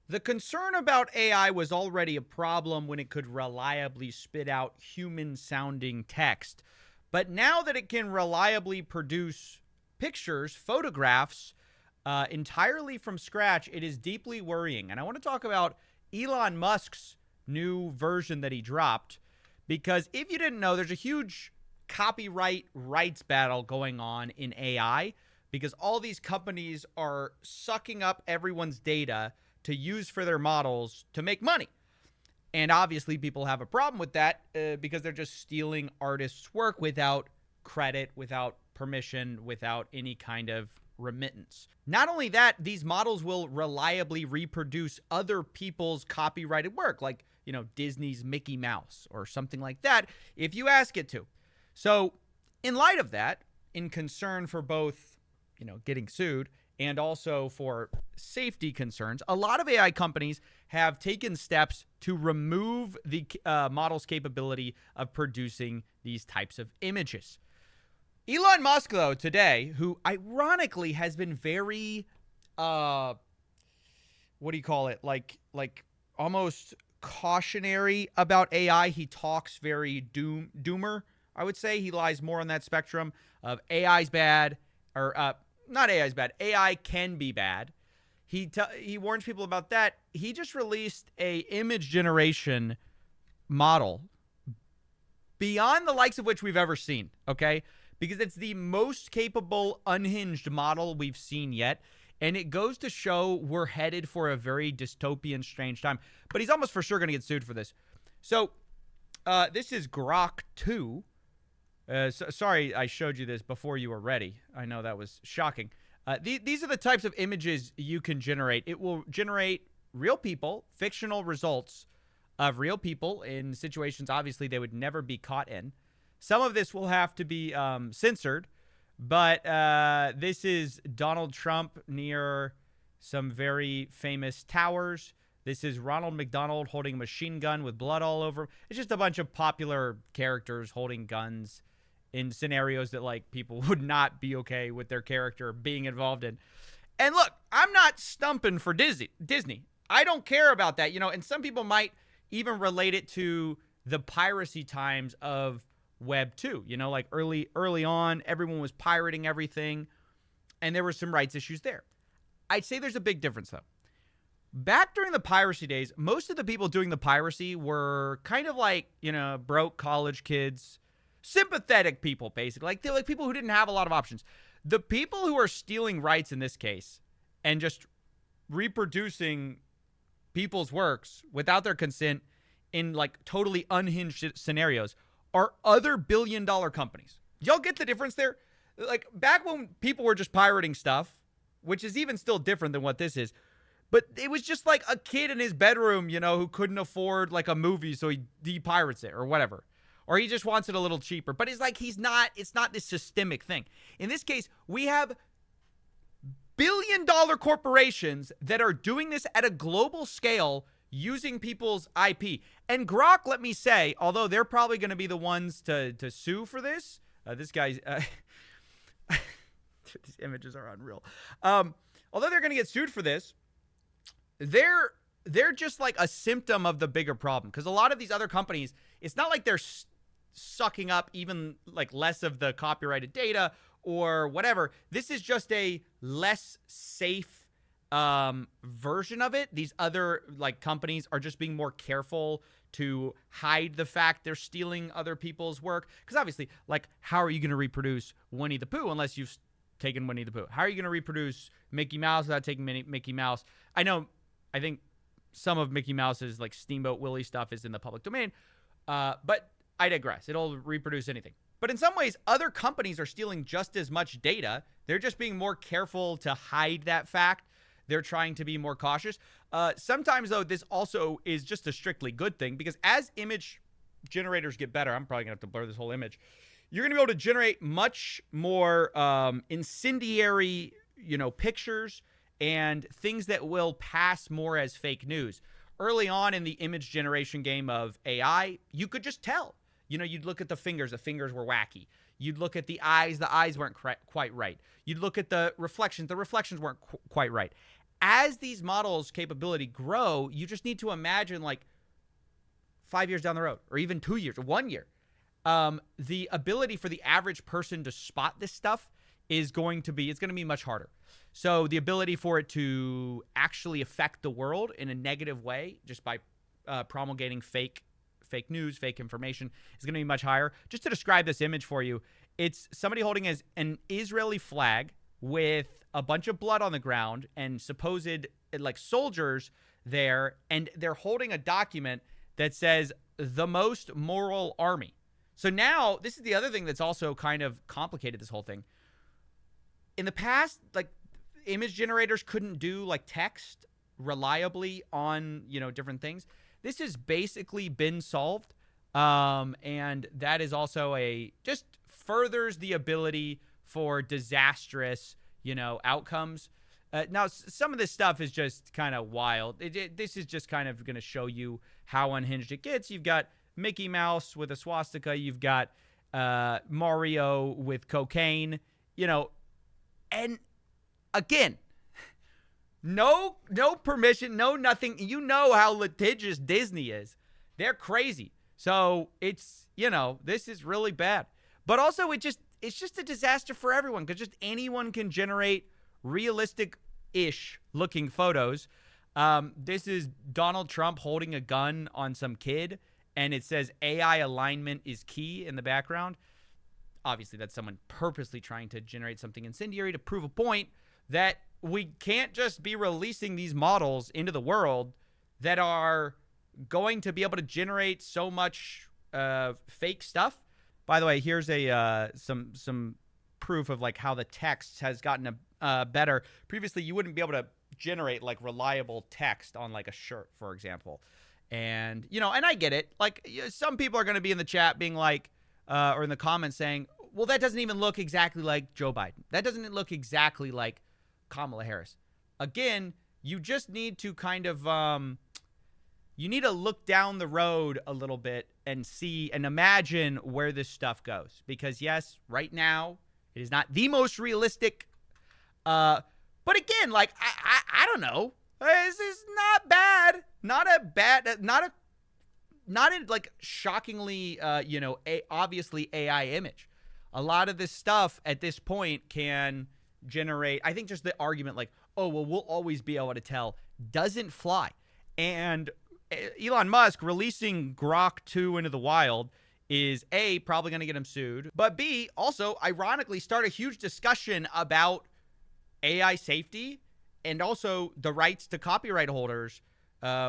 The concern about AI was already a problem when it could reliably spit out human sounding text. But now that it can reliably produce pictures, photographs, entirely from scratch, it is deeply worrying. And I want to talk about Elon Musk's new version that he dropped, because if you didn't know, there's a huge copyright rights battle going on in AI because all these companies are sucking up everyone's data to use for their models to make money. And obviously, people have a problem with that because they're just stealing artists' work without credit, without permission, without any kind of remittance. Not only that, these models will reliably reproduce other people's copyrighted work, like, Disney's Mickey Mouse or something like that, if you ask it to. So, in light of that, in concern for both, getting sued and also for safety concerns, a lot of AI companies have taken steps to remove the model's capability of producing these types of images. Elon Musk, though, today, who ironically has been very, what do you call it? Like almost cautionary about AI. He talks very doomer, I would say. He lies more on that spectrum of AI's bad, or not AI's bad. AI can be bad. He warns people about that. He just released a image generation model beyond the likes of which we've ever seen, okay? Because it's the most capable unhinged model we've seen yet. And it goes to show we're headed for a very dystopian, strange time. But he's almost for sure going to get sued for this. So this is Grok 2. Sorry I showed you this before you were ready. I know that was shocking. These are the types of images you can generate. It will generate real people, fictional results of real people in situations obviously they would never be caught in. Some of this will have to be censored, but this is Donald Trump near some very famous towers. This is Ronald McDonald holding a machine gun with blood all over him. It's just a bunch of popular characters holding guns in scenarios that, like, people would not be okay with their character being involved in. And look, I'm not stumping for Disney. I don't care about that, and some people might even relate it to the piracy times of Web 2. Like early on, everyone was pirating everything, and there were some rights issues there. I'd say there's a big difference, though. Back during the piracy days, most of the people doing the piracy were kind of like, broke college kids, sympathetic people, basically. Like people who didn't have a lot of options. The people who are stealing rights in this case and just reproducing people's works without their consent in, like, totally unhinged scenarios are other billion-dollar companies. Y'all get the difference there? Like, back when people were just pirating stuff, which is even still different than what this is, but it was just like a kid in his bedroom, who couldn't afford, like, a movie, so he pirates it or whatever. Or he just wants it a little cheaper. But it's like it's not this systemic thing. In this case, we have billion-dollar corporations that are doing this at a global scale using people's IP. And Grok, let me say, although they're probably going to be the ones to sue for this, this guy's... these images are unreal. Although they're going to get sued for this, they're just like a symptom of the bigger problem. Because a lot of these other companies, it's not like they're sucking up even like less of the copyrighted data or whatever. This is just a less safe version of it. These other, like, companies are just being more careful to hide the fact they're stealing other people's work. Because obviously, like, how are you going to reproduce Winnie the Pooh unless you've taken Winnie the Pooh? How are you going to reproduce Mickey Mouse without taking Mickey Mouse? I think some of Mickey Mouse's, like, Steamboat Willie stuff is in the public domain, but I digress. It'll reproduce anything. But in some ways, other companies are stealing just as much data. They're just being more careful to hide that fact. They're trying to be more cautious. Sometimes, though, this also is just a strictly good thing, because as image generators get better, I'm probably going to have to blur this whole image, you're going to be able to generate much more incendiary, pictures and things that will pass more as fake news. Early on in the image generation game of AI, you could just tell. You'd look at the fingers were wacky. You'd look at the eyes weren't quite right. You'd look at the reflections weren't quite right. as these models' capability grow, you just need to imagine like 5 years down the road, or even 2 years, or 1 year, the ability for the average person to spot this stuff is going to be much harder. So the ability for it to actually affect the world in a negative way, just by promulgating fake news, fake information, is going to be much higher. Just to describe this image for you, it's somebody holding an Israeli flag with a bunch of blood on the ground and supposed like soldiers there, and they're holding a document that says the most moral army. So now this is the other thing that's also kind of complicated this whole thing. In the past, like, image generators couldn't do like text reliably on, different things. This has basically been solved. And that is also just furthers the ability for disastrous, outcomes. Now, some of this stuff is just kind of wild. This is just kind of going to show you how unhinged it gets. You've got Mickey Mouse with a swastika. You've got Mario with cocaine, and again, no permission, no nothing. You know how litigious Disney is. They're crazy. So it's, this is really bad. But also it's just a disaster for everyone, because just anyone can generate realistic-ish looking photos. This is Donald Trump holding a gun on some kid, and it says AI alignment is key in the background. Obviously, that's someone purposely trying to generate something incendiary to prove a point that we can't just be releasing these models into the world that are going to be able to generate so much fake stuff. By the way, here's some proof of like how the text has gotten better. Previously, you wouldn't be able to generate like reliable text on like a shirt, for example. And, and I get it. Like, some people are going to be in the chat being like, or in the comments saying, well, that doesn't even look exactly like Joe Biden. That doesn't look exactly like Kamala Harris. Again, you just need to kind of, you need to look down the road a little bit and see and imagine where this stuff goes. Because yes, right now, it is not the most realistic. But again, like, I don't know. This is not bad. Not a like shockingly, obviously AI image. A lot of this stuff at this point can generate, I think just the argument like, oh, well, we'll always be able to tell, doesn't fly. And Elon Musk releasing Grok 2 into the wild is A, probably going to get him sued, but B, also ironically start a huge discussion about AI safety and also the rights to copyright holders,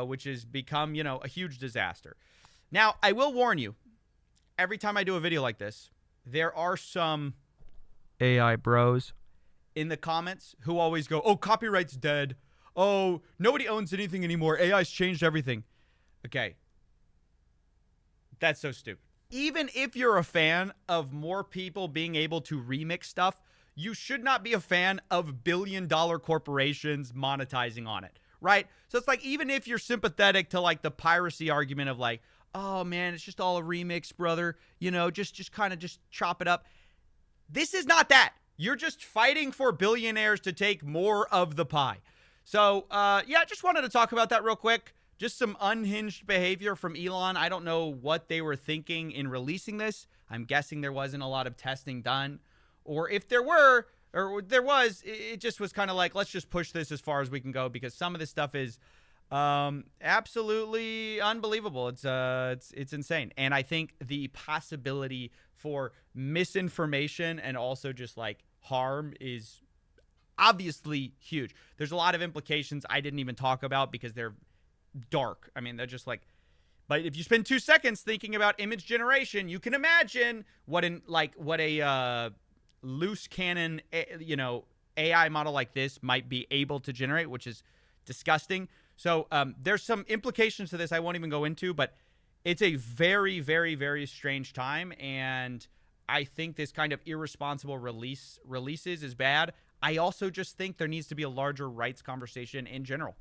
which has become, a huge disaster. Now, I will warn you, every time I do a video like this, there are some AI bros in the comments who always go, oh, copyright's dead. Oh, nobody owns anything anymore. AI's changed everything. Okay. That's so stupid. Even if you're a fan of more people being able to remix stuff, you should not be a fan of billion-dollar corporations monetizing on it, right? So it's like, even if you're sympathetic to like the piracy argument of like, oh man, it's just all a remix, brother, just kind of just chop it up. This is not that. You're just fighting for billionaires to take more of the pie. So, yeah, just wanted to talk about that real quick. Just some unhinged behavior from Elon. I don't know what they were thinking in releasing this. I'm guessing there wasn't a lot of testing done. Or if there were, or there was, it just was kind of like, let's just push this as far as we can go, because some of this stuff is absolutely unbelievable. It's insane. And I think the possibility for misinformation and also just like harm is obviously huge. There's a lot of implications I didn't even talk about because they're dark. I mean, they're just like, but if you spend 2 seconds thinking about image generation, you can imagine what a loose cannon, AI model like this might be able to generate, which is disgusting. So there's some implications to this I won't even go into, but it's a very, very, very strange time, and I think this kind of irresponsible releases is bad. I also just think there needs to be a larger rights conversation in general.